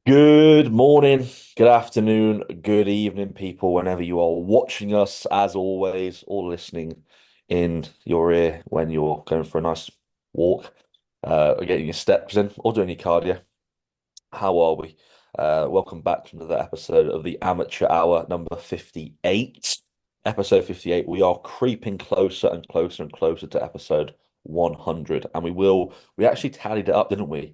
Good morning, good afternoon, good evening, people, whenever you are watching us, as always, or listening in your ear when you're going for a nice walk, or getting your steps in, or doing your cardio. How are we? Welcome back to another episode of the Amateur Hour, number 58. Episode 58. We are creeping closer and closer and closer to episode 100, and we actually tallied it up, didn't we?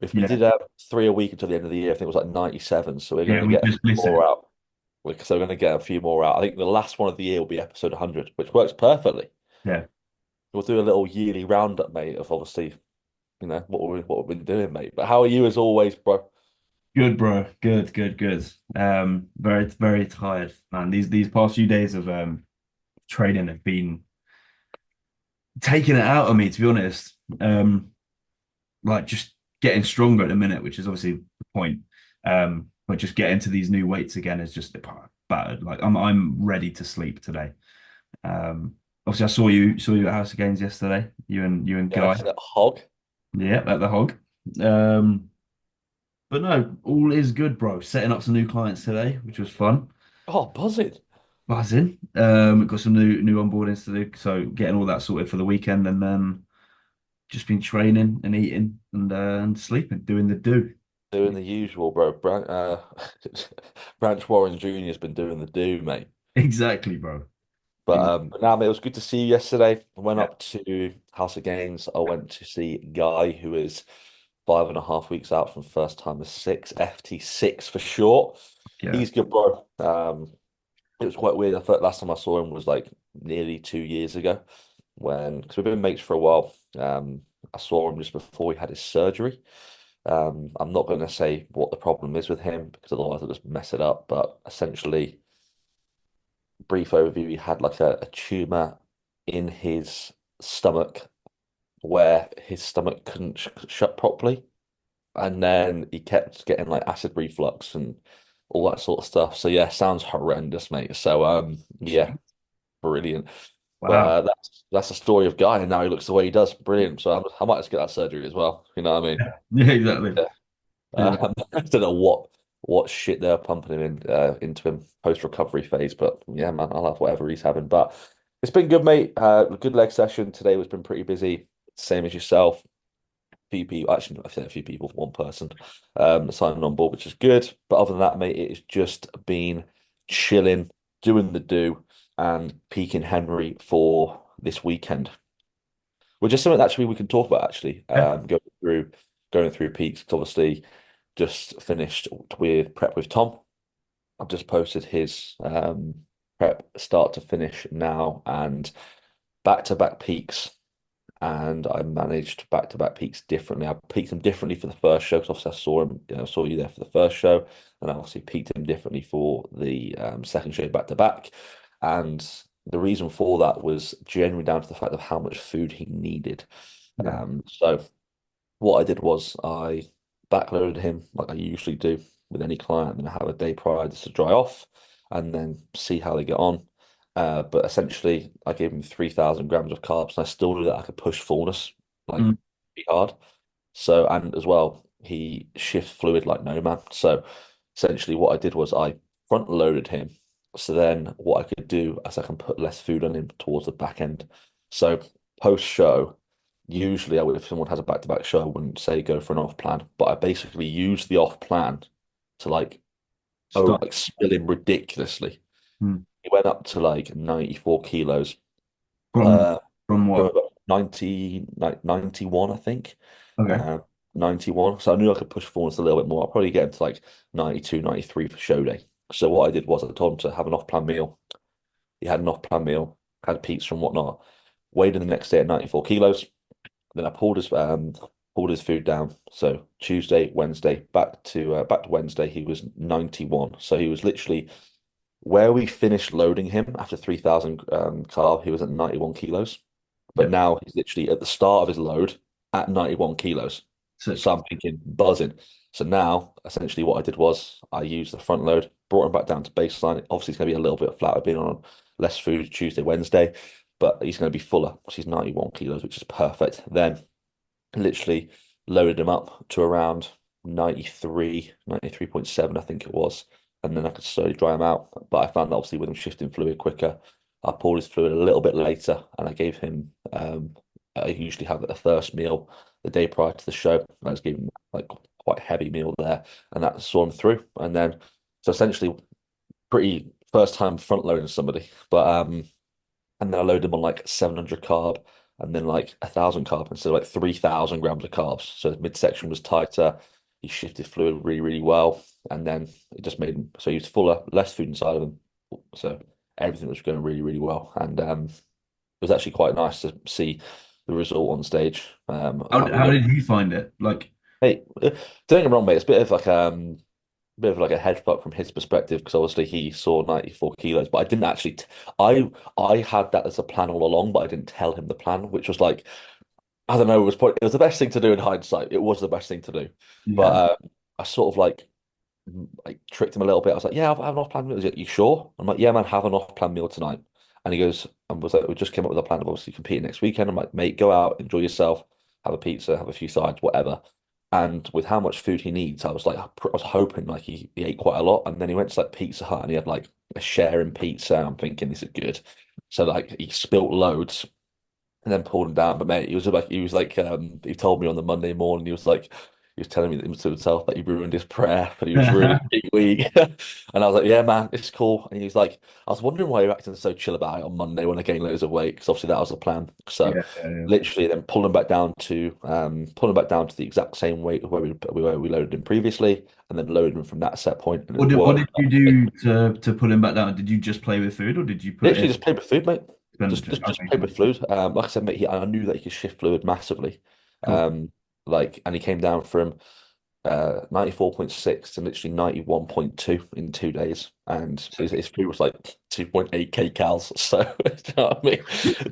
If we Yeah, did three a week until the end of the year, I think it was like 97. So we're going yeah, to we get a just few missed it. more out. So we're going to get a few more out. I think the last one of the year will be episode 100, which works perfectly. Yeah, We'll do a little yearly roundup, mate, of obviously, what we've been doing, mate. But how are you as always, bro? good, bro. Good, good, good. Very, very tired, man. These past few days of training have been taking it out of me, to be honest. Like just getting stronger at the minute, which is obviously the point. But just getting to these new weights again is just battered. Like I'm ready to sleep today. Obviously, I saw you at House of Games yesterday. You and Guy. Yes, that hog. Yeah, at the Hog. Um, But no, all is good, bro. Setting up some new clients today, which was fun. Oh, buzzing. Buzzing. Got some new onboardings to do, so getting all that sorted for the weekend, and then just been training and eating and sleeping, doing the do. Doing the usual, bro. Branch Warren Jr. has been doing the do, mate. Exactly, bro. But Ex- but now, mate, it was good to see you yesterday. I went Yeah, up to House of Games. I went to see Guy, who is 5.5 weeks out from first time as six, FT6 for short. yeah, He's good, bro. It was quite weird. I thought last time I saw him was like nearly 2 years ago because we've been mates for a while. I saw him just before he had his surgery. I'm not going to say what the problem is with him because otherwise I'll just mess it up. But essentially, brief overview, he had like a tumor in his stomach where his stomach couldn't shut properly. And then he kept getting like acid reflux and all that sort of stuff. So yeah, sounds horrendous, mate. So yeah, brilliant. But wow. that's the story of Guy, and now he looks the way he does. Brilliant. So I might just get that surgery as well. You know what I mean? Yeah, yeah, exactly. Yeah. Yeah, I don't know what shit they're pumping him into him post recovery phase, but yeah, man, I'll have whatever he's having. But it's been good, mate. A good leg session today was been pretty busy, same as yourself. Few people, actually, I said a few people, one person, signing on board, which is good. But other than that, mate, it's just been chilling, doing the do, and peaking Henry for this weekend, which is something actually we can talk about. Actually, yeah, going through peaks. 'Cause obviously, just finished with prep with Tom. I've just posted his prep start to finish now, and back-to-back peaks, and I managed back-to-back peaks differently. I peaked him differently for the first show because obviously I saw him, saw you there for the first show, and I obviously peaked him differently for the second show back-to-back. And the reason for that was generally down to the fact of how much food he needed. yeah, So what I did was I backloaded him like I usually do with any client, and I have a day prior just to dry off and then see how they get on. But essentially, I gave him 3,000 grams of carbs, and I still knew that I could push fullness like mm, pretty hard. So, and as well, he shifts fluid like no man. So, essentially, what I did was I front loaded him. So then, what I could do is I can put less food on him towards the back end. So, post show, usually I would, if someone has a back-to-back show, I wouldn't say go for an off plan, but I basically use the off plan to stop. like spill him ridiculously. Mm. He went up to like 94 kilos, From uh, from from what? about 90, like 91, I think. Okay, Uh, 91. So I knew I could push forwards a little bit more. I'll probably get him to like 92, 93 for show day. So what I did was I told him to have an off-plan meal. He had an off-plan meal, had pizza and whatnot. Weighed in the next day at 94 kilos. Then I pulled his food down. So Tuesday, Wednesday, back to Wednesday, he was 91. So he was literally where we finished loading him after 3,000 carb, he was at 91 kilos. But yeah. now he's literally at the start of his load at 91 kilos. Sick. So I'm thinking buzzing. So now essentially what I did was I used the front load, brought him back down to baseline. Obviously, it's going to be a little bit flatter being on less food Tuesday, Wednesday, but he's going to be fuller. So he's 91 kilos, which is perfect. Then literally loaded him up to around. 93, 93.7, I think it was. And then I could slowly dry him out. But I found that obviously with him shifting fluid quicker, I poured his fluid a little bit later and I gave him, I usually have the first meal the day prior to the show. I was giving him like quite a heavy meal there and that saw him through. And then, so essentially, pretty first time front loading somebody. But, and then I loaded him on like 700 carb and then like 1,000 carb instead of like 3,000 grams of carbs. So the midsection was tighter. He shifted fluid really, really well. And then it just made him so he was fuller, less food inside of him. So everything was going really, really well. And it was actually quite nice to see the result on stage. How he How looked. did you find it? Like, Hey, don't get me wrong, mate. It's a bit of like a head fuck from his perspective because obviously he saw 94 kilos, but I didn't actually. I had that as a plan all along, but I didn't tell him the plan, which was like I don't know. It was the best thing to do in hindsight. It was the best thing to do, yeah, but I sort of like tricked him a little bit. I was like, "Yeah, I've an off-plan meal." He's like, "You sure?" I'm like, "Yeah, man, have an off-plan meal tonight." And he goes and was like, "We just came up with a plan of obviously competing next weekend." I'm like, "Mate, go out, enjoy yourself, have a pizza, have a few sides, whatever." And with how much food he needs, I was like, I was hoping like he ate quite a lot. And then he went to like Pizza Hut and he had like a share in pizza. I'm thinking this is good. So like he spilt loads and then pulled him down. But mate, he told me on the Monday morning, he was telling me to himself that he ruined his prep and he was really weak. And I was like, yeah, man, it's cool. And he was like, I was wondering why you're acting so chill about it on Monday when I gained loads of weight, because obviously that was the plan. So yeah, yeah. literally then pulling back down to the exact same weight where we loaded him previously, and then loaded him from that set point, and it What worked. did you do to pull him back down? Did you just play with food, or did you put Literally in just play with food, mate. Just expenditure? just just Okay, play cool. with fluid. Like I said, mate, I knew that he could shift fluid massively. Cool. And he came down from 94.6 to literally 91.2 in 2 days. And So, his food was like 2.8 kcals. So, do you know what I mean?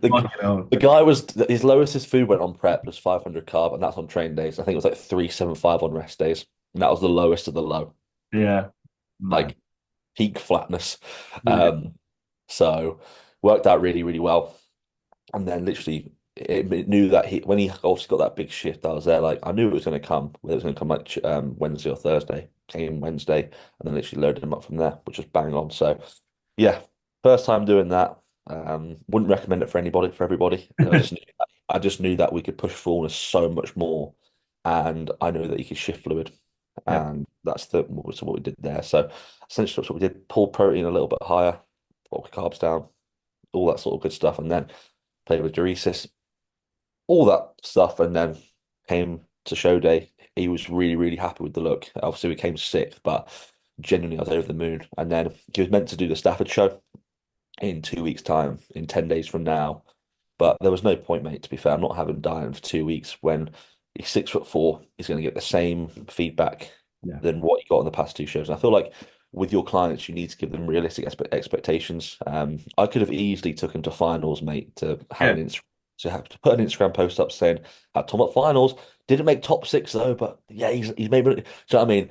The, fucking hell. the guy was, his lowest his food went on prep was 500 carb, and that's on train days. I think it was like 375 on rest days. And that was the lowest of the low, Yeah, man. like peak flatness. Yeah, Um, so worked out really, really well. And then literally it knew that when he obviously got that big shift, I was there like I knew it was going to come, whether it was going to come like Wednesday or Thursday. Came Wednesday, and then literally loaded him up from there, which was bang on. So yeah, first time doing that. Wouldn't recommend it for anybody, for everybody. I just knew that we could push fullness so much more, and I knew that you could shift fluid, yeah, and what we did there. So essentially, that's what we did: pull protein a little bit higher, brought the carbs down, all that sort of good stuff, and then played with diuresis, all that stuff, and then came to show day. He was really, really happy with the look. Obviously, we came sick, but genuinely, I was over the moon. And then he was meant to do the Stafford show in 2 weeks' time, in 10 days from now. But there was no point, mate, to be fair. I'm not having Diane for 2 weeks when he's 6'4". He's going to get the same feedback yeah. than what he got in the past two shows. And I feel like with your clients, you need to give them realistic expectations. I could have easily took him to finals, mate, to have Yeah. an to have to put an Instagram post up saying had Tom at finals. Didn't make top six though, but yeah, he's made. Do you know what I mean?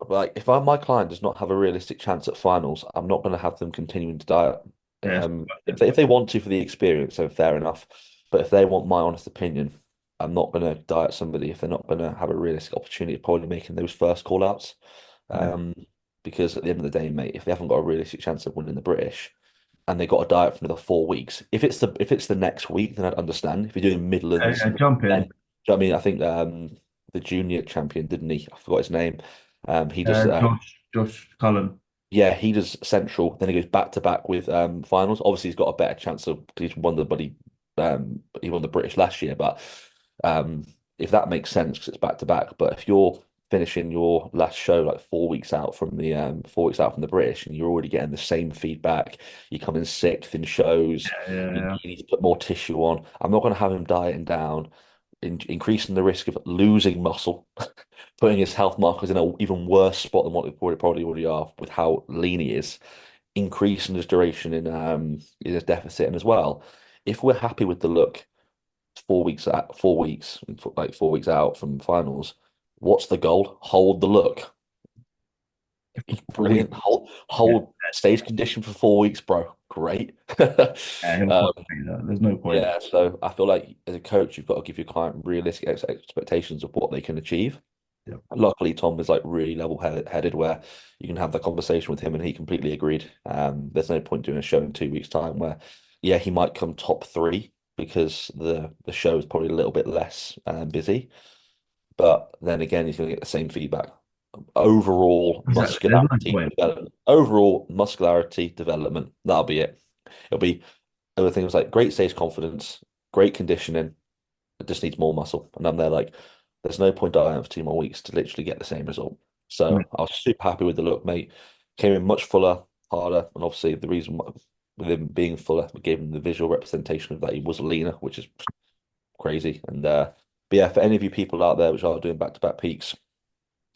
Like, if my client does not have a realistic chance at finals, I'm not going to have them continuing to diet. Yeah. If they want to for the experience, then fair enough. But if they want my honest opinion, I'm not going to diet somebody if they're not going to have a realistic opportunity of probably making those first call outs. Yeah. Um, because at the end of the day, mate, if they haven't got a realistic chance of winning the British and they got a diet for another 4 weeks, if it's the next week, then I'd understand. If you're doing Midlands, Jump then in. do you know what I mean? I think the junior champion, didn't he? I forgot his name. He does Josh Cullen. yeah, he does Central, then he goes back to back with finals. Obviously, he's got a better chance of because he won the British last year. But um, if that makes sense, because it's back to back. But if you're finishing your last show like 4 weeks out from the 4 weeks out from the British, and you're already getting the same feedback, you come in sixth in shows, Yeah, yeah, you need to put more tissue on. I'm not going to have him dieting down, increasing the risk of losing muscle, putting his health markers in an even worse spot than what they probably already are with how lean he is, increasing his duration in his deficit, and as well, if we're happy with the look 4 weeks out from finals, what's the goal? Hold the look. yeah. He's For we, brilliant. yeah, Hold stage condition for 4 weeks, bro. Great. yeah, he'll Um, probably do that. There's no point. yeah, so I feel like as a coach, you've got to give your client realistic expectations of what they can achieve. Yeah. Luckily, Tom is like really level-headed where you can have that conversation with him and he completely agreed. There's no point doing a show in 2 weeks' time where, yeah, he might come top three because the show is probably a little bit less busy. But then again, he's going to get the same feedback. Exactly. There's no point. Overall muscularity development. That'll be it. It'll be other things like great stage confidence, great conditioning. It just needs more muscle. And I'm there like, there's no point dieting for 2 more weeks to literally get the same result. So I was super happy with the look, mate. Came in much fuller, harder, and obviously the reason why, with him being fuller, we gave him the visual representation of that he was leaner, which is crazy. And but yeah, for any of you people out there which are doing back-to-back peaks,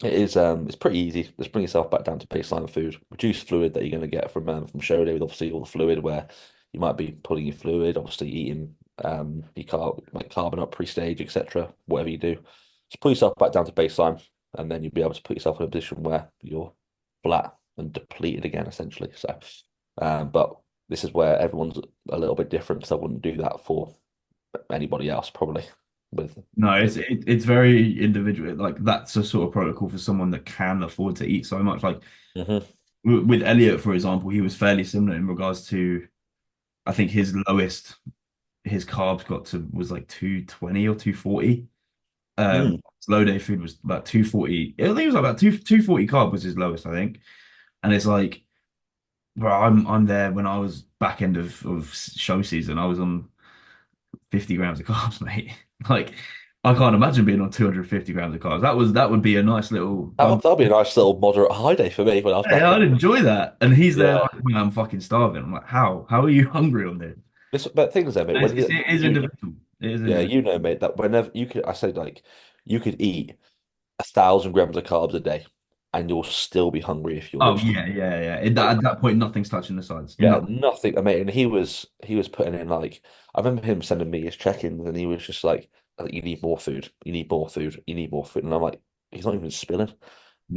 it's pretty easy. Just bring yourself back down to baseline food. Reduce fluid that you're going to get from show day with obviously all the fluid where you might be pulling your fluid, obviously eating your carbon up pre-stage, etc. Whatever you do. Just pull yourself back down to baseline and then you'll be able to put yourself in a position where you're flat and depleted again, essentially. So but this is where everyone's a little bit different because I wouldn't do that for anybody else probably with No, with it's very individual. Like that's a sort of protocol for someone that can afford to eat so much. Like Mhm. with Elliot, for example, he was fairly similar in regards to I think his lowest his carbs got to was like 220 or 240. Mm. His low day food was about 240. I think it was about 240 carb was his lowest, I think. And it's like, bro, I'm there when I was back end of show season. I was on 50 grams of carbs, mate. Like, I can't imagine being on 250 grams of carbs. That would be a nice little bump. That'll be a nice little moderate high day for me when I was Yeah, back I'd in. enjoy that. And he's there Yeah. like, man, I'm fucking starving. I'm like, how? How are you hungry on this? But things there, mate. It is individual. It is Yeah, individual. you know, mate, that whenever you could, I said like, you could eat 1,000 grams of carbs a day, and you'll still be hungry if you're Oh literally yeah, yeah, yeah. like, At that point, nothing's touching the sides. yeah, Nothing. nothing. I mean, and he was putting in like, I remember him sending me his check-ins, and he was just like, you need more food, you need more food, you need more food, and I'm like, he's not even spilling.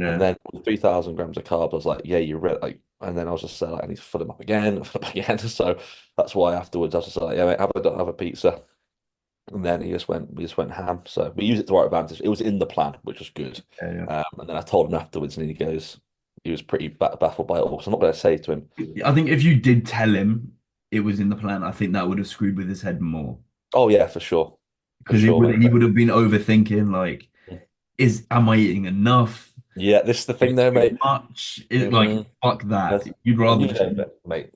And Yeah. then with 3,000 grams of carbs, I was like, yeah, you're right. Like, and then I was just like, I need to fill him up again, fill him up again. So that's why afterwards I was just like, yeah, mate, have a pizza. And then we just went ham. So we used it to our advantage. It was in the plan, which was good. Yeah, And then I told him afterwards, and he was pretty baffled by it all. So I'm not going to say to him, yeah. I think if you did tell him it was in the plan, I think that would have screwed with his head more oh yeah, for because sure, he mate. would have been overthinking like, is am I eating enough? Yeah, this is the Is thing, though, too mate. much? It like hmm fuck that. Yes. You'd And rather you just know, mate.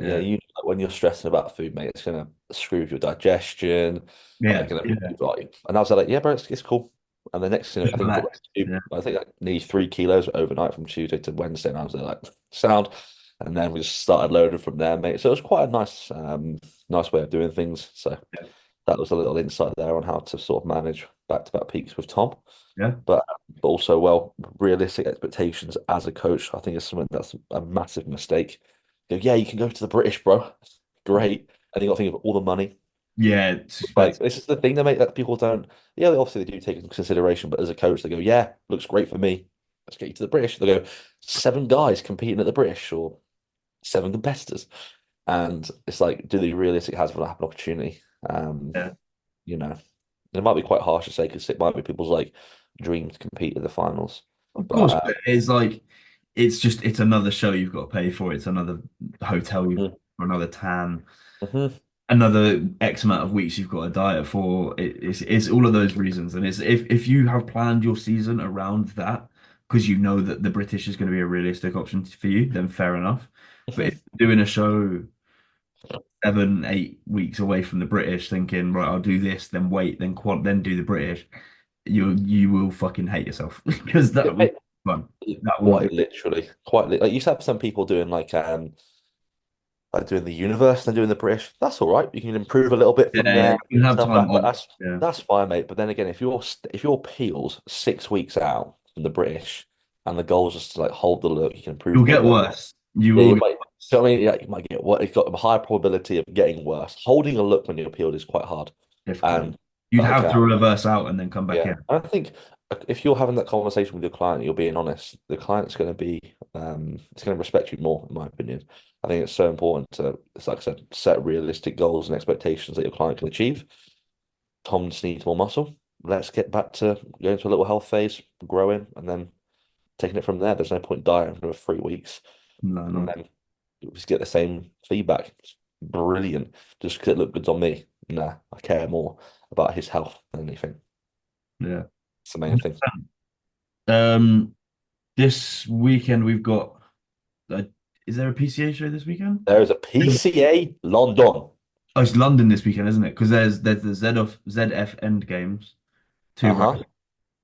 Yeah, yeah, when you're stressing about food, mate, it's gonna screw with your digestion. yeah, Gonna yeah. like, and I was like, yeah, bro, it's cool. And the next thing, Just relax. Yeah, I think like nearly 3 kilos overnight from Tuesday to Wednesday, and I was like, sound. And then we just started loading from there, mate. So it was quite a nice way of doing things. So yeah, that was a little insight there on how to sort of manage back-to-back peaks with Tom. yeah. But also, well, realistic expectations as a coach, I think is something that's a massive mistake. Go, yeah, you can go to the British, bro. Great. And you got to think of all the money. Yeah, it's Like, expensive. this is the thing they make that people don't, yeah, obviously they do take into consideration, but as a coach, they go, yeah, looks great for me. Let's get you to the British. They go, 7 guys competing at the British or 7 competitors. And it's like, do they realistically have an opportunity? Yeah, You know, it might be quite harsh to say because it might be people's like dream to compete in the finals. of But course. But it's like it's another show you've got to pay for. It's another hotel you've for another tan. mhm. Another X amount of weeks you've got a diet for. It's all of those reasons. And it's if you have planned your season around that because you know that the British is going to be a realistic option for you, then fair enough. But if you're doing a show 7, 8 weeks away from the British, thinking, right, I'll do this, then wait, then quad, then do the British, you will fucking hate yourself because Yeah, that will mate, be fun. That will not be. quite literally, like you used to have some people doing like doing the universe and doing the British. That's all right. You can improve a little bit Yeah, from yeah, there, you can have stuff time like that. off. Yeah, That's fine, mate. But then again, if your peel's 6 weeks out from the British and the goal is just to like hold the look, you can improve you'll from get there. worse. You Yeah, will you get might. worse. So I mean, yeah, you might get what it's got a high probability of getting worse. Holding a look when you're peeled is quite hard, Difficult. and You'd like have to reverse out and then come back yeah, in. and I think if you're having that conversation with your client, you're being honest. The client's going to be, it's going to respect you more, in my opinion. I think it's so important to, it's like I said, set realistic goals and expectations that your client can achieve. Tom just needs more muscle. let's get back to going to a little health phase, growing, and then taking it from there. There's no point dieting for 3 weeks No, and no. then just get the same feedback. It's brilliant. Just because it looked good on me. Nah, I care more about his health than anything. Yeah. It's the main thing. Um, this weekend we've got. Uh, is there a PCA show this weekend? There is a PCA London. Oh, it's London this weekend, isn't it? Because there's the ZF End Games, two Uh-huh. rounds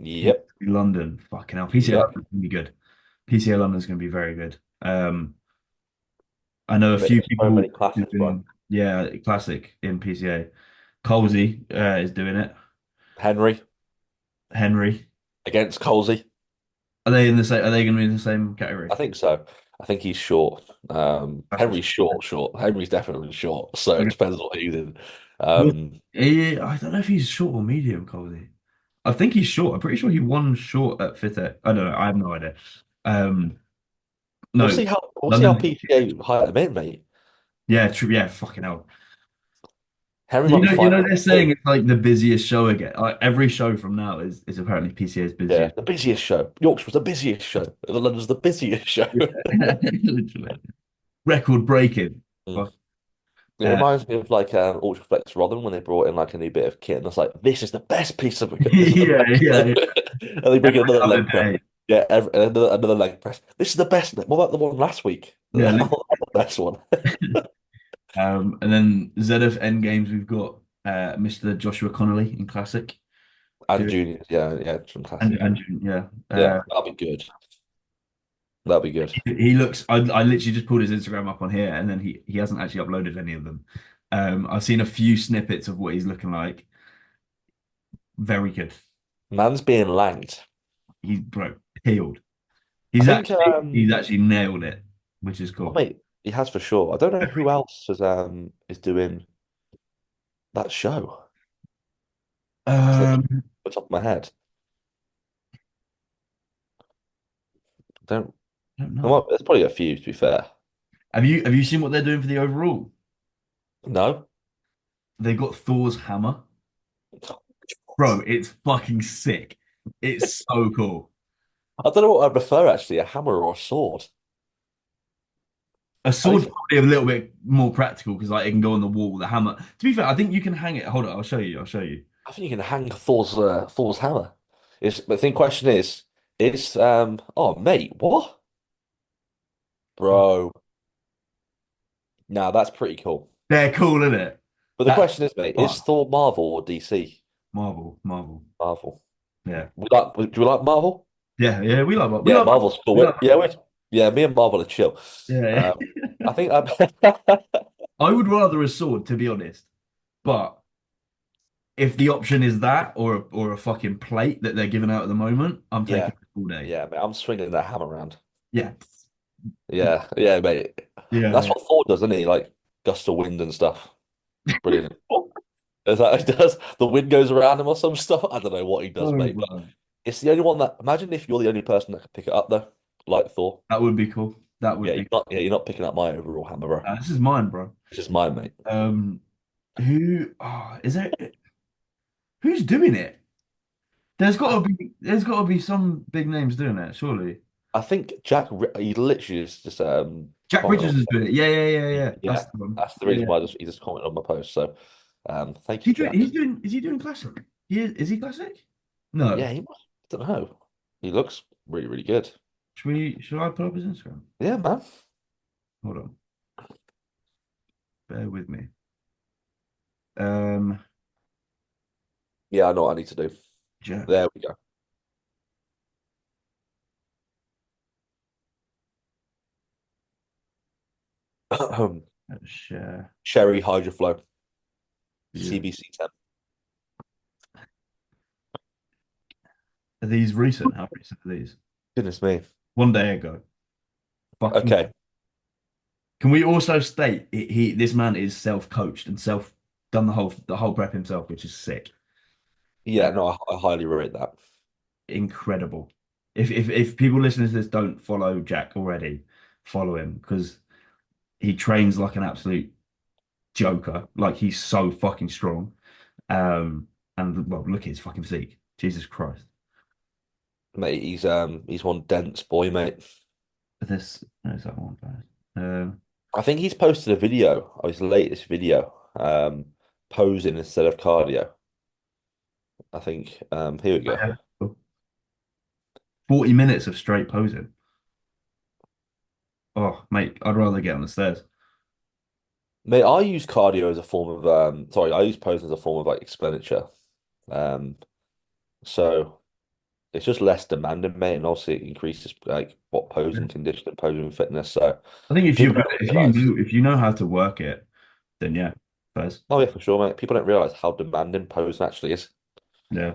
in Yep. London. Fucking hell, PCA Yep. London's gonna be good. PCA London's gonna be very good. I know a Mate, few there's so people many classes, bro. doing, yeah, classic in PCA. Colsey is doing it. Henry Henry, against Colsey. are they in the same? Are they going to be in the same category? I think so. I think he's short. That's what's Henry's short. Henry's definitely short. So it okay. depends what he's in. Well, Um, I don't know if he's short or medium, Colsey. I think he's short. I'm pretty sure he won short at FitTech. I don't know. I have no idea. Um, no, we'll see how London. PCA hire him in, mate. Yeah, true. Yeah, fucking hell. Henry might be You fine know, at they're saying two. it's like the busiest show again. Like every show from now is apparently PCA's Yeah, busiest. the busiest show. Yorkshire was the busiest show. London's the busiest show. Yeah, literally record breaking. Mm. But, It uh, reminds me of like Ultraflex Rotherham when they brought in like a new bit of kit and it's like, this is the best piece of this is the yeah, best yeah, yeah. and they bring in Every another other leg press. day. Yeah, another leg press. This is the best. What about the one last week? Yeah, The best one. and then ZF End Games, we've got Mr. Joshua Connolly in Classic. And Do it. juniors, yeah, from classic. And yeah. Yeah, that'll be good. That'll be good. He looks, I literally just pulled his Instagram up on here and then he hasn't actually uploaded any of them. I've seen a few snippets of what he's looking like. Very good. Man's being lanked. He's bro, peeled. I think He's actually nailed it, which is oh cool. mate, he has for sure. I don't know who else is doing that show. It's literally Um, off the top of my head. I don't I don't know. well, there's probably a few to be fair. Have you seen what they're doing for the overall? No? They got Thor's hammer. Bro, it's fucking sick. It's so cool. I don't know what I prefer actually, a hammer or a sword. A I sword's think probably a little bit more practical because like it can go on the wall. The hammer. To be fair, I think you can hang it. Hold on, I'll show you. I'll show you. I think you can hang Thor's hammer. But the thing question is oh mate, what? Bro. Now that's pretty cool. They're cool, isn't it? But the That's question is, mate, is fun. Thor Marvel or DC? Marvel, Marvel. Marvel. Yeah, Do we like Marvel? yeah, yeah. We Yeah, love, Marvel's cool. we love. Yeah, me and Marvel are chill. Yeah, Um, yeah. I think I'm I would rather a sword, to be honest. But if the option is that or a fucking plate that they're giving out at the moment, I'm yeah, taking it all day. yeah, mate, I'm swinging that hammer around. Yeah, Yeah, yeah, mate. That's yeah, what Thor does, isn't he? Like gust of wind and stuff. Brilliant. Is that what he does? The wind goes around him or some stuff. I don't know what he does, oh, mate, but bro. it's the only one that. Imagine if you're the only person that can pick it up, though, like Thor. That would be cool. That Yeah, would be. you're not picking up my overall hammer, bro. This is mine, bro. This is mine, mate. Who? Is there? Who's doing it? I, There's got to be some big names doing it, surely. I think he literally just Jack commented Richards is on. doing it. Yeah, yeah, yeah, yeah. Yeah, That's the one. that's the Yeah, reason yeah. why he just commented on my post. So, thank you, Jack. He's doing. Is he doing classic? Is he classic? No. Yeah, he must. I don't know. He looks really, really good. Should I put up his Instagram? Yeah, man. Hold on. Bear with me. Um, Yeah, I know what I need to do. Jack. There we go. Share. Cherry Hydroflow Yeah. CBC 10. Are these recent? How recent are these? Goodness me. 1 day ago. Fucking. Okay. Can we also state this man is self-coached and self done the whole prep himself, which is sick. Yeah, no, I highly rate that. Incredible. If people listening to this don't follow Jack already, follow him because he trains like an absolute joker. Like he's so fucking strong. Um, And well, look at his fucking physique. Jesus Christ. Mate, he's one dense boy, mate. This is that one first. Um, I think he's posted a video of his latest video, posing instead of cardio. I think here we go. yeah. 40 minutes of straight posing. Oh, mate, I'd rather get on the stairs. Mate, I use cardio as a form of sorry, I use posing as a form of like expenditure. Um, so it's just less demanding, mate, and also it increases like what posing condition and posing fitness. So I think if you're people good, don't realize. if you know how to work it, then yeah, first. Oh yeah, for sure, mate. People don't realize how demanding posing actually is. Yeah.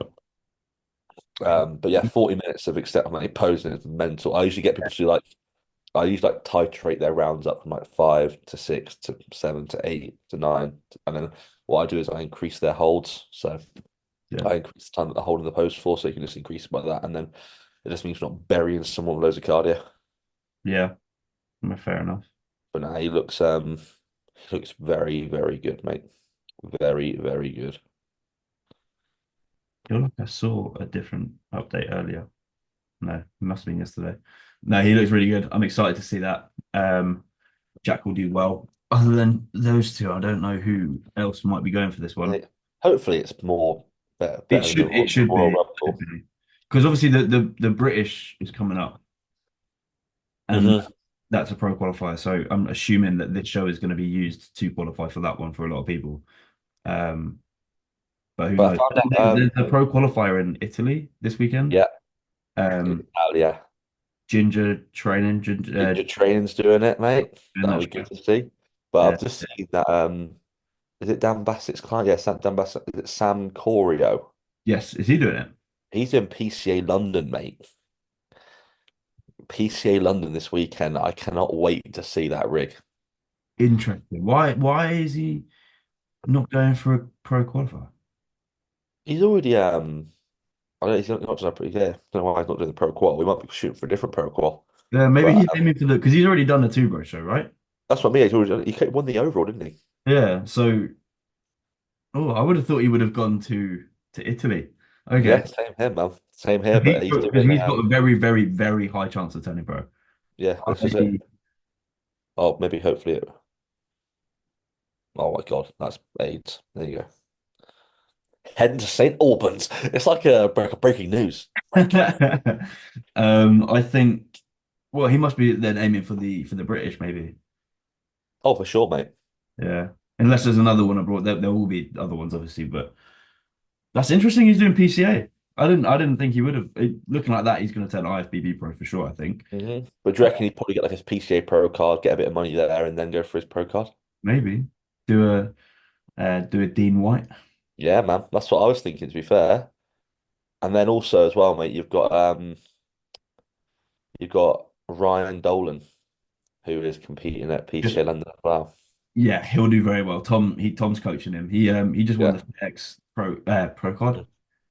But yeah, 40 minutes of extent mate, posing is mental. I usually get people to do like I usually like titrate their rounds up from like 5 to 6 to 7 to 8 to 9. And then what I do is I increase their holds. So Yeah. I increase the time that they're holding the pose for, so you can just increase it by that. And then it just means you're not burying someone with loads of cardio. Yeah. Fair enough. But now he looks very, very good, mate. Very, very good. I feel like I saw a different update earlier. No, it must have been yesterday. No, he looks really good. I'm excited to see that. Jack will do well. Other than those two, I don't know who else might be going for this one. Hopefully it's more better than the It should Royal be, Rumble. because obviously the British is coming up, and Hmm. that's a pro qualifier. So I'm assuming that this show is going to be used to qualify for that one for a lot of people. Um, but who But I knows? found out There's a pro qualifier in Italy this weekend. yeah, Um, yeah. Ginger training, Ginger, Ginger Training's doing it, mate. doing That'll that be show. good to see. But Yeah. I've just seen that is it Dan Bassett's client? Yeah, Dan Bassett. Is it Sam Corio? Yes, is he doing it? He's doing PCA London, mate. PCA London this weekend. I cannot wait to see that rig. Interesting. Why is he not going for a pro qualifier? He's already I don't he's not just yeah, I don't know why he's not doing the pro qual. We might be shooting for a different pro qual. Yeah, maybe But he's aiming for the because he's already done a two bro show, right? that's what I mean. He won the overall, didn't he? Yeah. So, oh, I would have thought he would have gone to Italy. Okay. Yeah, same here, man. Same here, but he's Because doing he's got a very, very, very high chance of turning pro. yeah, I this is it. say, Oh, maybe hopefully it. Oh my God, that's AIDS. There you go. Heading to St. Albans. It's like a breaking news. I think. Well, he must be then aiming for the British, maybe. Oh, for sure, mate. Yeah. Unless there's another one abroad, there will be other ones, obviously. But that's interesting. He's doing PCA. I didn't think he would have. Looking like that, he's going to turn IFBB pro for sure. I think. But do you reckon he'd probably get like his PCA Pro card, get a bit of money there, and then go for his pro card? Maybe do a Dean White. Yeah, man. That's what I was thinking, to be fair. And then also as well, mate, you've got Ryan Dolan, who is competing at Just PCA London as well. yeah, he'll do very well. Tom's coaching him. He just won Yeah. the X pro card.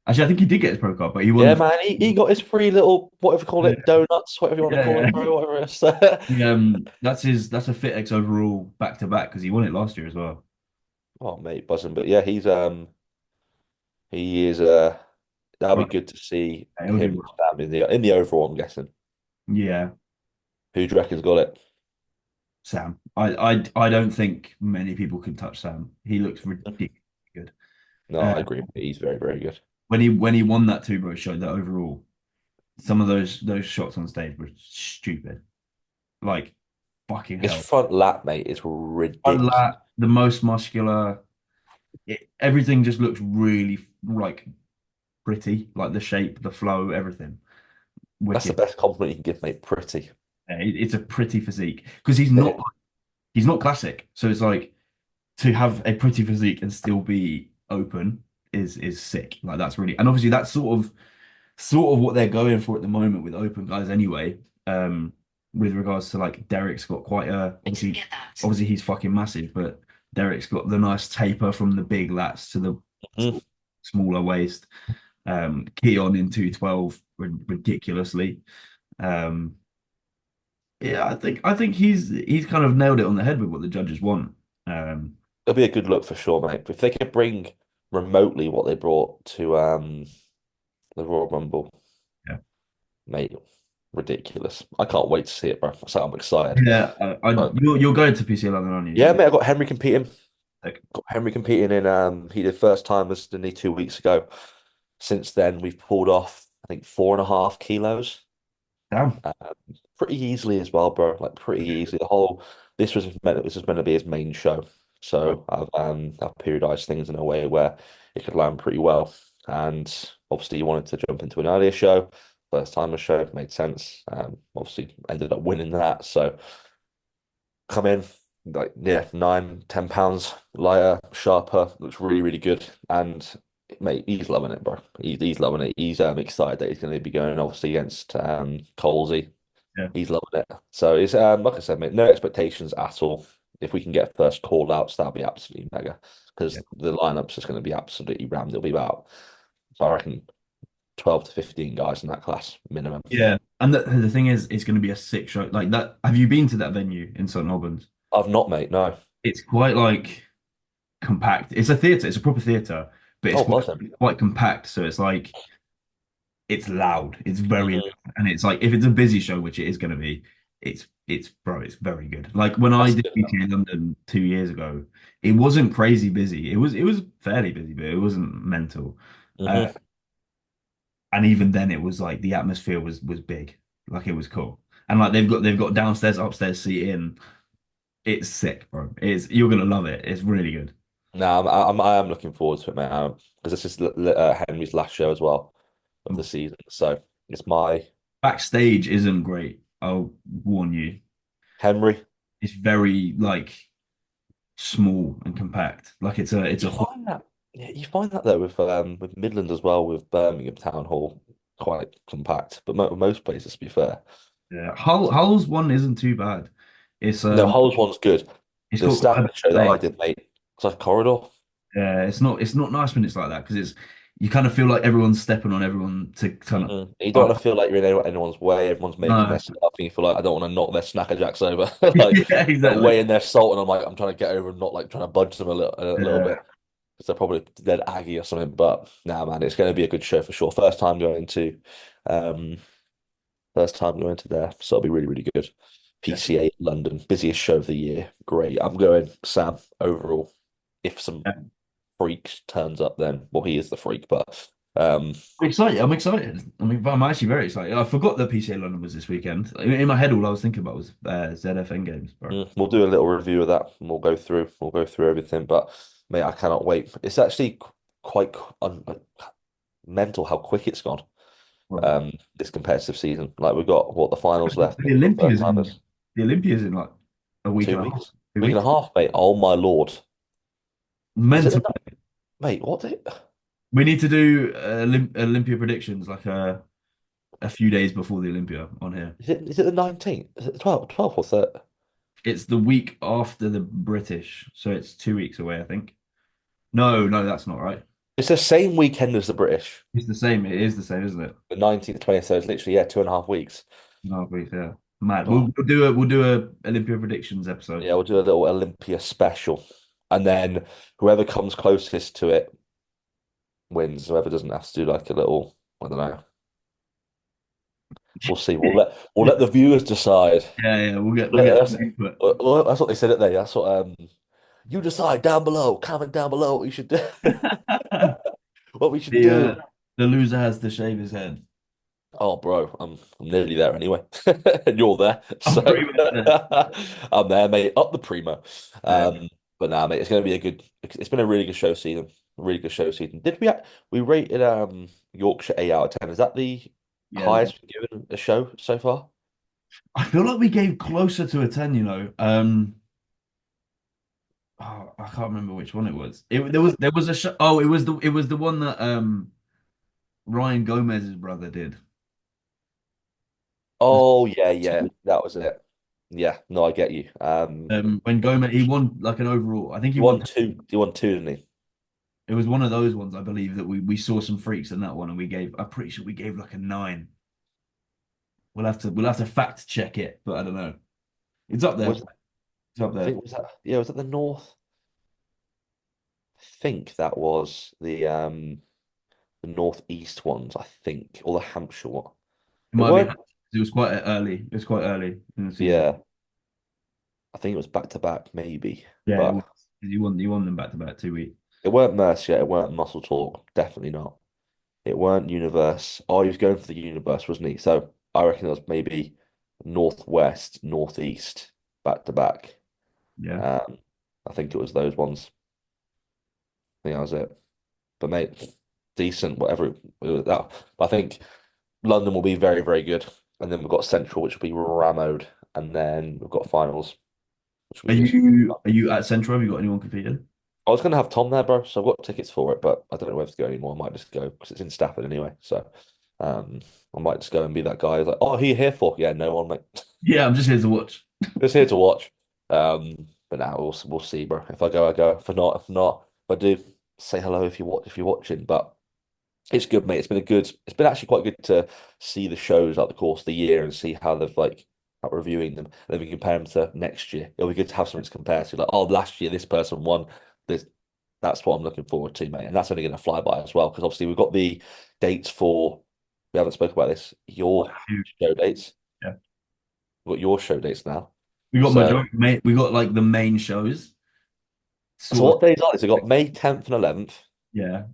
Actually, I think he did get his pro card, but he Yeah, won. man. He got his free little whatever you call Yeah, it, donuts, whatever you want to call yeah. it, bro, whatever it is. That's a Fit X overall back to back because he won it last year as well. Oh, mate, buzzing. But yeah, he is that'll be But good to see yeah, he'll do him well. in the overall, I'm guessing. Yeah, Who do you reckon's got it? Sam. I don't think many people can touch Sam. He looks ridiculously good. No, Uh, I agree. He's very, very good. when he won that two bro show, that overall, some of those shots on stage were stupid. Like fucking His hell. front lap, mate, is Front ridiculous. lat, the most muscular. Everything just looks really like pretty, like the shape, the flow, everything. That's the Wicked. best compliment you can give, mate. Pretty. Yeah, it's a pretty physique because Yeah. he's not classic. So it's like to have a pretty physique and still be open is sick. Like that's really and obviously that's sort of what they're going for at the moment with open guys anyway. With regards to like Derek's got quite a obviously he's fucking massive, but Derek's got the nice taper from the big lats to the Mhm. smaller waist. Keon in 212 ridiculously. Um, yeah, I think he's kind of nailed it on the head with what the judges want. Um, It'll be a good look for sure, mate. If they could bring remotely what they brought to the Royal Rumble, Yeah. mate. Ridiculous. I can't wait to see it, bro. So I'm excited. Yeah, But you're going to PCL London, aren't yeah, you? mate, I got Henry competing. Like, Got Henry competing in he did first timers, didn't he, 2 weeks ago. Since then, we've pulled off, I think, 4.5 kilos. damn. Um, Pretty easily as well, bro. Like pretty easily. This was meant to be his main show. So I've periodized things in a way where it could land pretty well. And obviously you wanted to jump into an earlier show, first timer show, made sense. Obviously ended up winning that. So come in like yeah, 9, 10 pounds lighter, sharper, looks really, really good. And mate, he's loving it, bro. He's loving it. He's excited that he's going to be going obviously against Colsey. Yeah, He's loving it. So it's like I said, mate, no expectations at all. If we can get first call outs, that'll be absolutely mega yeah, because the lineup's just going to be absolutely rammed. It'll be about, I reckon, 12 to 15 guys in that class minimum. yeah. And the thing is, it's going to be a sick show. Like that. Have you been to that venue in St. Albans? I've not, mate. No. It's quite like compact. It's a theater. It's a proper theater, but it's Oh, quite awesome. quite compact. So it's like it's loud. It's very Mhm. loud, and it's like if it's a busy show, which it is going to be, it's bro, it's very good. Like when I That's did good. BTA London 2 years ago, it wasn't crazy busy. It was fairly busy, but it wasn't mental. Uh, Hmm. and even then, it was like the atmosphere was big. Like it was cool, and like they've got downstairs, upstairs seating. It's sick, bro. It's you're gonna love it. It's really good. No, I am looking forward to it, mate. Because this is Henry's last show as well of the season. So it's my Backstage isn't great. I'll warn you. Henry. It's very like small and compact. Like it's You a hall. find that, yeah, you find that though with Midland as well, with Birmingham Town Hall, quite compact. But most places, to be fair, Yeah. Hull's one isn't too bad. It's no, um Hull's one's good. it's The got quite a standard bit show of that I space. did, mate, it's like a corridor. Yeah, it's not nice when it's like that because it's you kind of feel like everyone's stepping on everyone to kind of You don't up. want to feel like you're in anyone's way. Everyone's making No. their stuff, and you feel like I don't want to knock their snacker jacks over. Like Yeah, they're exactly. weighing their salt, and I'm trying to get over and not like trying to budge them a little Yeah. bit because they're probably dead aggy or something. But nah, man, it's going to be a good show for sure. Um, First time going to there, so it'll be really, really good. Yeah. PCA London, busiest show of the year. Great. I'm going Sam overall. If some Yeah. freak turns up, then well, he is the freak. But um, I'm excited. I'm excited. I mean, I'm actually very excited. I forgot that PCA London was this weekend. In my head, all I was thinking about was ZFN games, bro. we'll do a little review of that, and we'll go through everything. But mate, I cannot wait. It's actually quite mental how quick it's gone. Bro. This competitive season. Like we've got what the finals left, The and we've got first Olympia's in timers. the Olympia's in like a week and two a half, weeks, 2 weeks. week and a half, mate. Oh my lord. Is it Mental. the mate? What? We need to do Olympia predictions like a few days before the Olympia on here. Is it the 19th? Is it the 12th or 3rd? It's the week after the British, so it's 2 weeks away, I think. No, no, that's not right. It's the same weekend as the British. It's the same. It is the same, isn't it? The 19th, 23rd, literally, yeah, 2.5 weeks. No, weeks, yeah. Mad. We'll, Oh, we'll do a Olympia predictions episode. yeah, we'll do a little Olympia special. And then whoever comes closest to it wins. Whoever doesn't have to do like a little, I don't know. We'll see. We'll let the viewers decide. Yeah, yeah. We'll get That's, some input. that's what they said it there. That's what you decide down below. Comment down below what you should do. What we should The do. the loser has to shave his head. Oh, bro, I'm nearly there anyway, and you're there, I'm so pretty much there. I'm there, mate. Up the primo. Yeah, But nah, mate, it's gonna be a good. It's been a really good show season. Really good show season. We rated Yorkshire 8 out of 10? Is that the yeah. highest we've given a show so far? I feel like we gave closer to a 10, you know. Oh, I can't remember which one it was. There was a show. Oh, it was the one that Ryan Gomez's brother did. Was Oh yeah, it yeah, two? that was it. Yeah, no, I get you. When Gomez he won like an overall. I think he He won. won two. He won two, didn't he? It was one of those ones, I believe, that we saw some freaks in that one, and we gave. I'm pretty sure we gave like a 9. We'll have to fact check it, but I don't know. It's up there. Was It's up I there. think was that? Yeah, was that the North? think that was the northeast ones, I think, or the Hampshire one. It It might be. weren't, It was quite early. It was quite early in the season. yeah, I think it was back to back, maybe, Yeah, it was. but 'Cause you won them back to back 2 weeks. it weren't Mercia, it weren't Muscle Talk, definitely not. It weren't Universe. Oh, he was going for the Universe, wasn't he? So I reckon it was maybe northwest, northeast, back to back. Yeah. Um, I think it was those ones. I think that was it. But mate, decent, whatever it was that. But I think London will be very, very good. And then we've got Central, which will be Ramode. And then we've got finals, which will Are be good. you at Central? Have you got anyone competing? I was going to have Tom there, bro. So I've got tickets for it, but I don't know whether to go anymore. I might just go because it's in Stafford anyway. So um, I might just go and be that guy who's like, oh, who you here for? Yeah, no one, mate. Yeah, I'm just here to watch. Just here to watch. But now we'll see, bro. If I go, I go. If not, if I do, say hello if you're watching. But it's good, mate. It's been actually quite good to see the shows out the course of the year and see how they've like how reviewing them. And then we compare them to next year. It'll be good to have something to compare to. Like, oh, last year this person won. This That's what I'm looking forward to, mate. And that's only going to fly by as well because obviously we've got the dates for. We haven't spoken about this. Your show dates. Yeah. We've got your show dates now. We got So, majority, mate. We got like the main shows, so sort of. what days are these? We've got May 10th and 11th, Yeah, and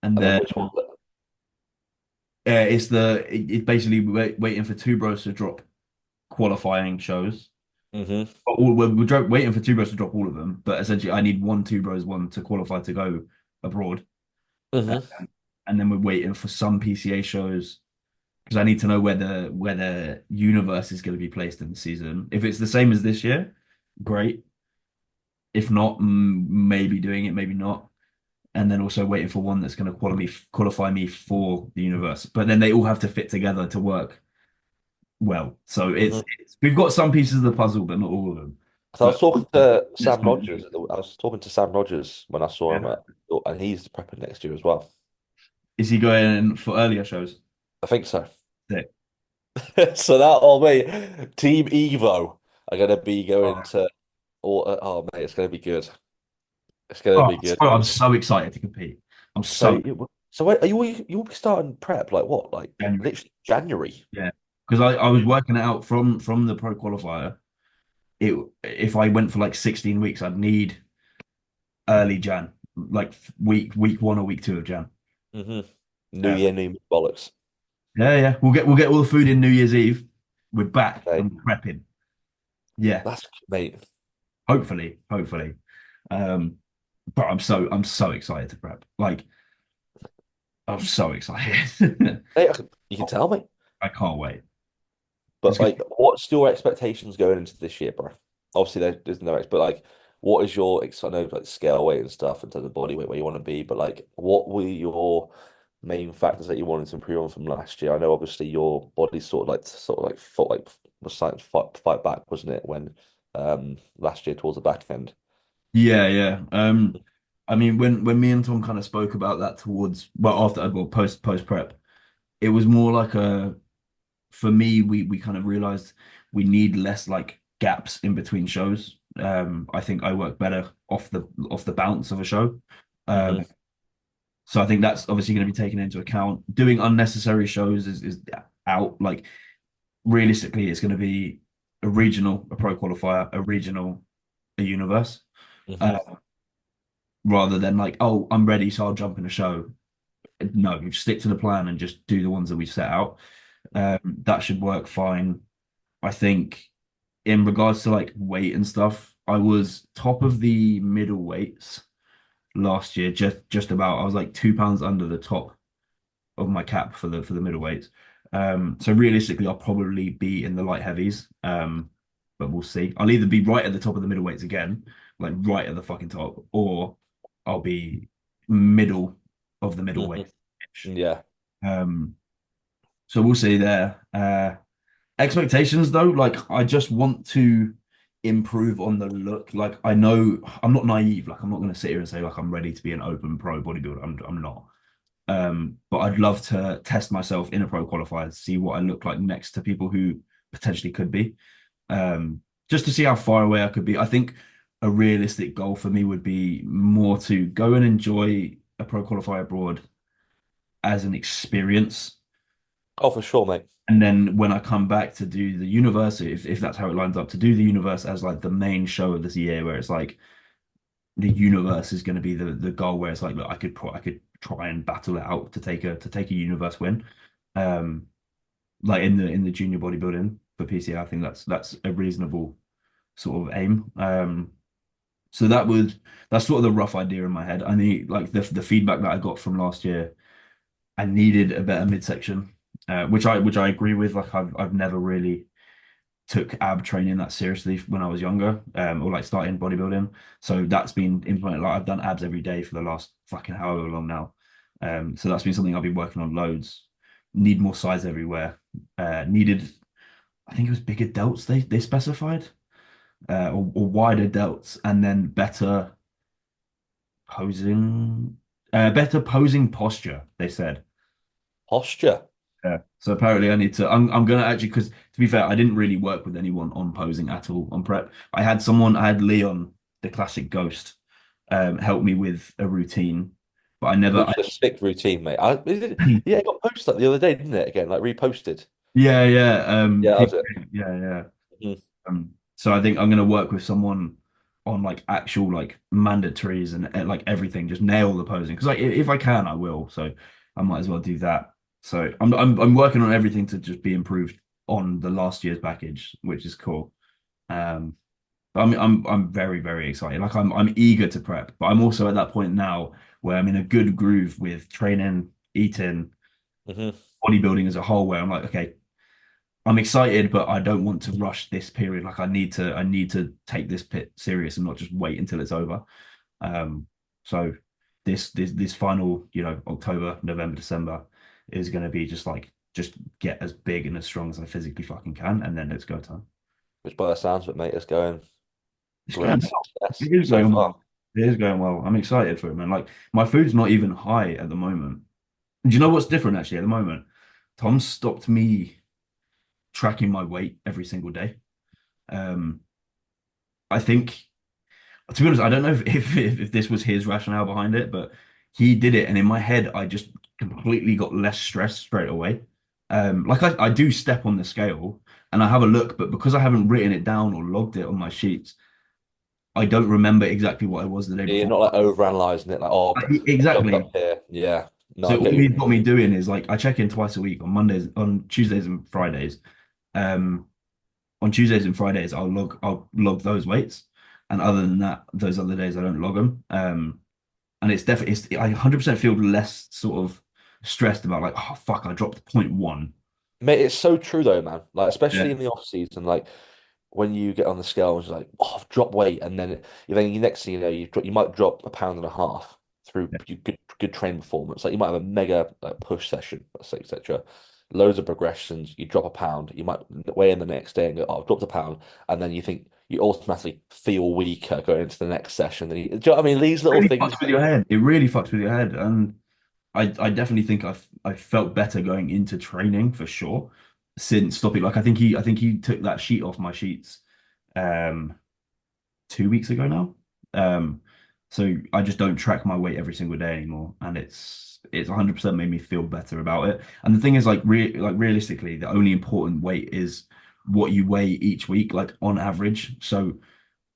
and then then which one? it's basically waiting for two bros to drop qualifying shows. Mm-hmm. We're waiting for two bros to drop all of them, but essentially I need one two bros one to qualify to go abroad, Mm-hmm. and then we're waiting for some PCA shows because I need to know where the universe is going to be placed in the season. If it's the same as this year, great. If not, maybe doing it, maybe not. And then also waiting for one that's going to qualify me for the universe. But then they all have to fit together to work well. So Mm-hmm. it's we've got some pieces of the puzzle, but not all of them. So I was But talking to let's Sam go. Rogers. I was talking to Sam Rogers when I saw him Yeah. at, and he's prepping next year as well. Is he going for earlier shows? I think so. Sick. So that, oh mate, Team Evo are going to be going to, oh mate, it's going to be good. It's going to Oh, be good. I'm so excited to compete. I'm So, so so wait, are you will be starting prep like what, like January. literally January? Yeah. Because I was working it out from the pro qualifier. It if I went for like 16 weeks, I'd need early Jan, like week one or week two of Jan. Hmm. New Uh, year, new me bollocks. yeah, yeah. We'll get all the food in New Year's Eve. We're back Okay, and prepping. Yeah, that's mate. hopefully. Um, but I'm so excited to prep. Like I'm so excited. Mate, you can tell me. I can't wait. It's But gonna like, what's your expectations going into this year, bro? Obviously, there's no but like, what is your I know like scale weight and stuff in terms of body weight where you want to be, but like, what were your main factors that you wanted to improve on from last year? I know obviously your body sort of like fought like was starting to fight back, wasn't it? When last year towards the back end. yeah, yeah. I mean, when me and Tom kind of spoke about that towards well after well post prep, it was more like a for me we kind of realized we need less like gaps in between shows. I think I work better off the bounce of a show. Hmm. Um, so I think that's obviously going to be taken into account. Doing unnecessary shows is out. Like realistically, it's going to be a regional, a pro qualifier, a regional, a universe, Hmm. uh, rather than like, oh, I'm ready, so I'll jump in a show. No, you stick to the plan and just do the ones that we've set out. That should work fine. I think in regards to like weight and stuff, I was top of the middle weights last year, just about. I was like 2 pounds under the top of my cap for the middleweights. So realistically, I'll probably be in the light heavies. But we'll see. I'll either be right at the top of the middleweights again, like right at the fucking top, or I'll be middle of the Hmm. middleweight. Yeah. Um, so we'll see there. Expectations though, like I just want to improve on the look. Like I know I'm not naive. Like I'm not going to sit here and say like I'm ready to be an open pro bodybuilder. I'm not. But I'd love to test myself in a pro qualifier, see what I look like next to people who potentially could be. Just to see how far away I could be. I think a realistic goal for me would be more to go and enjoy a pro qualifier abroad as an experience. Oh, for sure, mate. And then when I come back to do the universe, if that's how it lines up, to do the universe as like the main show of this year, where it's like the universe is going to be the goal, where it's like, look, I could try and battle it out to take a universe win. Um, like in the junior bodybuilding for PCA, I think that's a reasonable sort of aim. So that's sort of the rough idea in my head. I need like the feedback that I got from last year. I needed a better midsection, which I agree with. Like I've never really took ab training that seriously when I was younger, or like starting bodybuilding. So that's been implemented. Like I've done abs every day for the last fucking however long now. So that's been something I've been working on loads. Need more size everywhere. Needed, I think it was bigger delts they specified, or wider delts, and then posing, better posing posture. They said. Posture. Yeah. So apparently I need to. I'm gonna actually, because to be fair, I didn't really work with anyone on posing at all on prep. I had someone. I had Leon, the classic ghost, help me with a routine, but I never. Which is a sick routine, mate. Yeah, it got posted up the other day, didn't it? Again, like reposted. Yeah, yeah, Yeah, that was it. yeah, yeah. Mhm. So I think I'm gonna work with someone on like actual like mandatories and like everything, just nail the posing. Because like if I can, I will. So I might as well do that. So I'm working on everything to just be improved on the last year's package, which is cool. Um, but I'm very very excited. Like I'm eager to prep, but I'm also at that point now where I'm in a good groove with training, eating, Mhm. bodybuilding as a whole. Where I'm like, okay, I'm excited, but I don't want to rush this period. Like I need to take this pit serious and not just wait until it's over. Um, so this final, October, November, December is going to be just get as big and as strong as I physically fucking can, and then it's go time. Which by the sounds of it, mate, is going It's going great well. success It is so going far. well. It is going well. I'm excited for it, man. Like my food's not even high at the moment. Do you know what's different actually at the moment? Tom stopped me tracking my weight every single day. Um, I think, to be honest, I don't know if this was his rationale behind it, but he did it, and in my head, I just completely got less stressed straight away. Like I do step on the scale and I have a look, but because I haven't written it down or logged it on my sheets, I don't remember exactly what I was the day Yeah, you're before. not like overanalyzing it, like, oh, I jumped up Exactly. here. Yeah. No, So I all get he's you. got me doing is like I check in twice a week on Mondays, on Tuesdays and Fridays. Um, on Tuesdays and Fridays, I'll log those weights, and other than that, those other days I don't log them. And it's definitely I 100% feel less sort of stressed about like, oh fuck, I dropped point one. Mate, it's so true though, man. Like, especially Yeah, in the off season, like when you get on the scale and you're like, oh, I've dropped weight, and then you next thing you know, you might drop a pound and a half through yeah. your good training performance. Like you might have a mega like push session, let's say, etc. Loads of progressions. You drop a pound. You might weigh in the next day and go, oh, I've dropped a pound, and then you think you automatically feel weaker going into the next session. Do you know what I mean? These little Really things, fucks with your mate. head. It really fucks with your head, and I definitely think I felt better going into training for sure since stopping. Like I think he took that sheet off my sheets. Um, 2 weeks ago now. Um, so I just don't track my weight every single day anymore, and it's 100% made me feel better about it. And the thing is, like realistically, the only important weight is what you weigh each week, like on average. So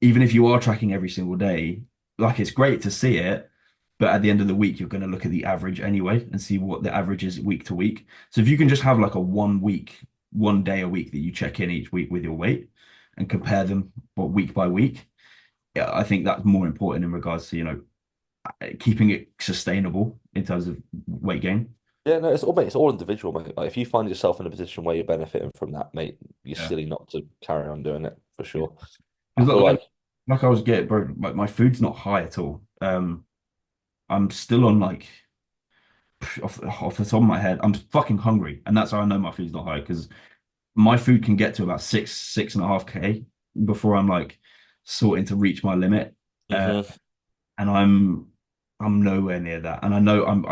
even if you are tracking every single day, like it's great to see it, but at the end of the week, you're going to look at the average anyway and see what the average is week to week. So if you can just have like a 1 week, 1 day a week that you check in each week with your weight and compare them, what, week by week, yeah, I think that's more important in regards to, keeping it sustainable in terms of weight gain. Yeah, no, it's all individual, mate. Like if you find yourself in a position where you're benefiting from that, mate, you're Yeah. silly not to carry on doing it for Yeah. sure. I Because feel like, like I was getting, bro, my food's not high at all. I'm still on like off the top of my head, I'm fucking hungry, and that's how I know my food's not high because my food can get to about 6.5K before I'm like sorting to reach my limit. Uh, hmm and I'm nowhere near that. And I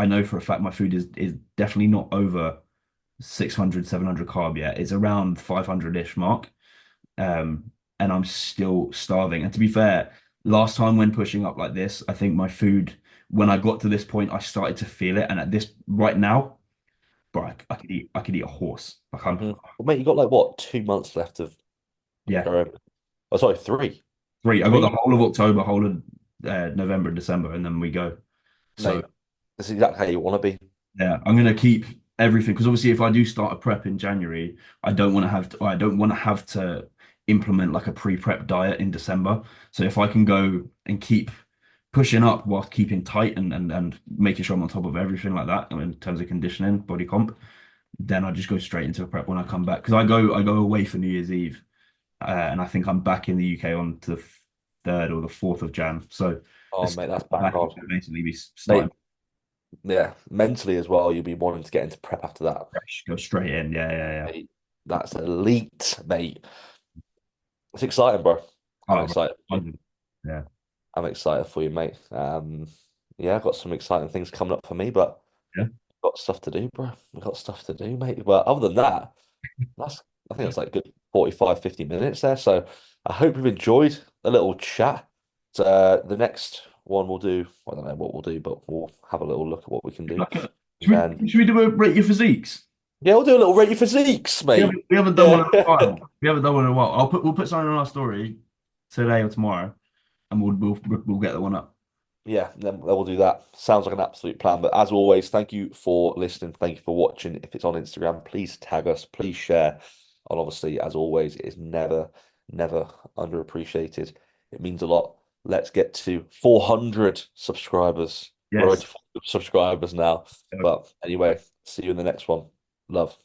know for a fact my food is definitely not over 600, 700 carb yet. It's around 500-ish mark. Um, and I'm still starving. And to be fair, last time when pushing up like this, I think my food, when I got to this point, I started to feel it. And at this right now, bro, I could eat a horse. Like I'm, Mhm. Well, mate, you got like what, 2 months left of yeah, going? Oh, sorry, three. three. I got the 3 whole of October, whole of November and December, and then we go. So mate. This is exactly how you want to be. yeah, I'm gonna keep everything because obviously if I do start a prep in January, I don't want to have to implement like a pre-prep diet in December. So if I can go and keep pushing up whilst keeping tight and making sure I'm on top of everything like that in terms of conditioning, body comp, then I just go straight into a prep when I come back because I go away for New Year's Eve, and I think I'm back in the UK on the 3rd or the 4th of Jan. So Oh, it's mate, that's bang back on. to basically be starting Mate, yeah, mentally as well, you'll be wanting to get into prep after that. fresh, go straight in. Yeah, yeah, yeah. Mate, that's elite, mate. It's exciting, bro. I'm Oh, excited for you. 100. Yeah. I'm excited for you, mate. Yeah, I've got some exciting things coming up for me, but Yeah. got stuff to do, bro. We've got stuff to do, mate. But other than that, that's I think that's like good 45, 50 minutes there. So I hope you've enjoyed a little chat. The next one we'll do, I don't know what we'll do, but we'll have a little look at what we can do. Like And then should we do a rate your physiques? yeah, we'll do a little rate your physiques, mate. We haven't done one Yeah. in a while. We haven't done one in a while. We'll put something on our story today or tomorrow, and we'll get the one up. Yeah, then we'll do that. Sounds like an absolute plan. But as always, thank you for listening. Thank you for watching. If it's on Instagram, please tag us, please share. And obviously, as always, it is never, never underappreciated. It means a lot. Let's get to 400 subscribers. We're already Yes. 400 subscribers now. But anyway, see you in the next one. Love.